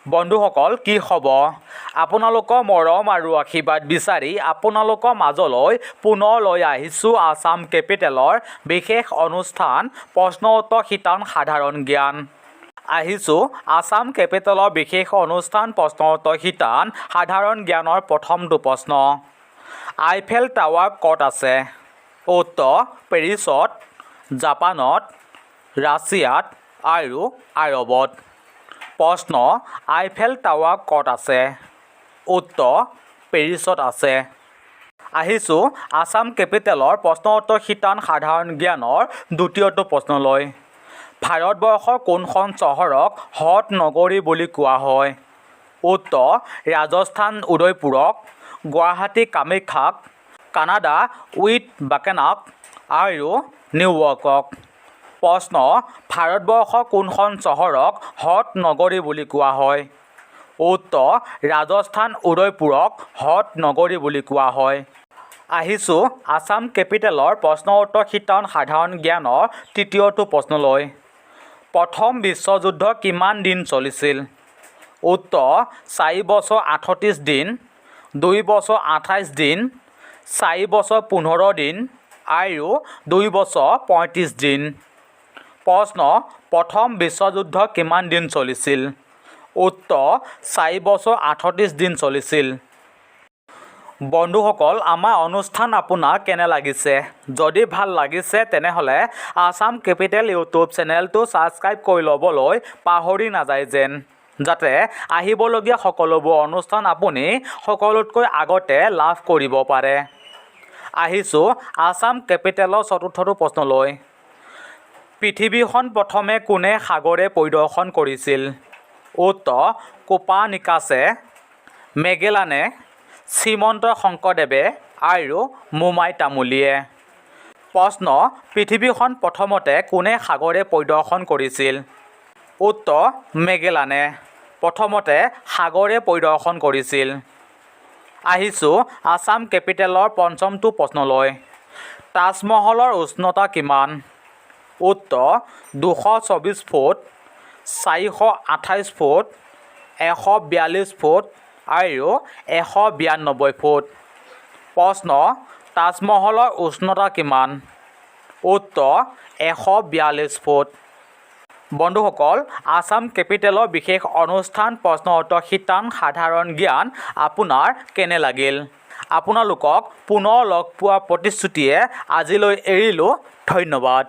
বন্ধুসকল কি খবৰ আপোনালোকৰ মৰম আৰু আশীৰ্বাদ বিচাৰি আপোনালোকৰ মাজলৈ পুনৰ লৈ আহিছোঁ আসাম কেপিটেলৰ বিশেষ অনুষ্ঠান প্ৰশ্ন উত্তৰ শিতান সাধাৰণ জ্ঞান আহিছোঁ আসাম কেপিটেলৰ বিশেষ অনুষ্ঠান প্ৰশ্ন উত্তৰ শিতান সাধাৰণ জ্ঞানৰ প্ৰথমটো প্ৰশ্ন আইফেল টাৱাৰ ক'ত আছে উত্তৰ পেৰিছত জাপানত ৰাছিয়াত আৰু আৰৱত প্ৰশ্ন আইফেল টাৱাৰ ক'ত আছে উত্তৰ পেৰিছত আছে আহিছোঁ আসাম কেপিটেলৰ প্ৰশ্ন উত্তৰ শিতান সাধাৰণ জ্ঞানৰ দ্বিতীয়টো প্ৰশ্নলৈ ভাৰতবৰ্ষৰ কোনখন চহৰক হ্ৰদ নগৰী বুলি কোৱা হয় উত্তৰ ৰাজস্থান উদয়পুৰক গুৱাহাটী কামাখ্যাক কানাডা উইথ বাকেনাক আৰু নিউয়ৰ্কক প্ৰশ্ন ভাৰতবৰ্ষৰ কোনখন চহৰক হ্ৰদ নগৰী বুলি কোৱা হয় উত্তৰ ৰাজস্থান উদয়পুৰক হ্ৰদ নগৰী বুলি কোৱা হয় আহিছোঁ আসাম কেপিটেলৰ প্ৰশ্ন উত্তৰ শিতান সাধাৰণ জ্ঞানৰ তৃতীয়টো প্ৰশ্নলৈ প্ৰথম বিশ্বযুদ্ধ কিমান দিন চলিছিল উত্তৰ 4 বছৰ 38 দিন 2 বছৰ 28 দিন 4 বছৰ 15 দিন আৰু 2 বছৰ 35 দিন প্ৰশ্ন প্ৰথম বিশ্বযুদ্ধ কিমান দিন চলিছিল উত্তৰ 4 বছৰ 38 দিন চলিছিল বন্ধুসকল আমাৰ অনুষ্ঠান আপোনাৰ কেনে লাগিছে যদি ভাল লাগিছে তেনেহ'লে আসাম কেপিটেল ইউটিউব চেনেলটো ছাবস্ক্ৰাইব কৰি ল'বলৈ পাহৰি নাযায় যেন যাতে আহিবলগীয়া সকলোবোৰ অনুষ্ঠান আপুনি সকলোতকৈ আগতে লাভ কৰিব পাৰে আহিছোঁ আসাম কেপিটেলৰ চতুৰ্থটো প্ৰশ্নলৈ পৃথিৱীখন প্ৰথমে কোনে সাগৰে পৰিদৰ্শন কৰিছিল উত্তৰ কোপাৰ্নিকাছে মেগেলানে শ্ৰীমন্ত শংকৰদেৱে আৰু মোমাই তামুলীয়ে প্ৰশ্ন পৃথিৱীখন প্ৰথমতে কোনে সাগৰে পৰিদৰ্শন কৰিছিল উত্তৰ মেগেলানে প্ৰথমতে সাগৰে পৰিদৰ্শন কৰিছিল আহিছোঁ আসাম কেপিটেলৰ পঞ্চমটো প্ৰশ্নলৈ তাজমহলৰ উষ্ণতা কিমান উত্তৰ 224 ফুট 428 ফুট 142 ফুট আৰু 192 ফুট প্ৰশ্ন তাজমহলৰ উষ্ণতা কিমান উত্তৰ 142 ফুট বন্ধুসকল আসাম কেপিটেলৰ বিশেষ অনুষ্ঠান প্ৰশ্ন উত্তৰ শিতান সাধাৰণ জ্ঞান আপোনাৰ কেনে লাগিল আপোনালোকক পুনৰ লগ পোৱাৰ প্ৰতিশ্ৰুতিয়ে আজিলৈ এৰিলোঁ ধন্যবাদ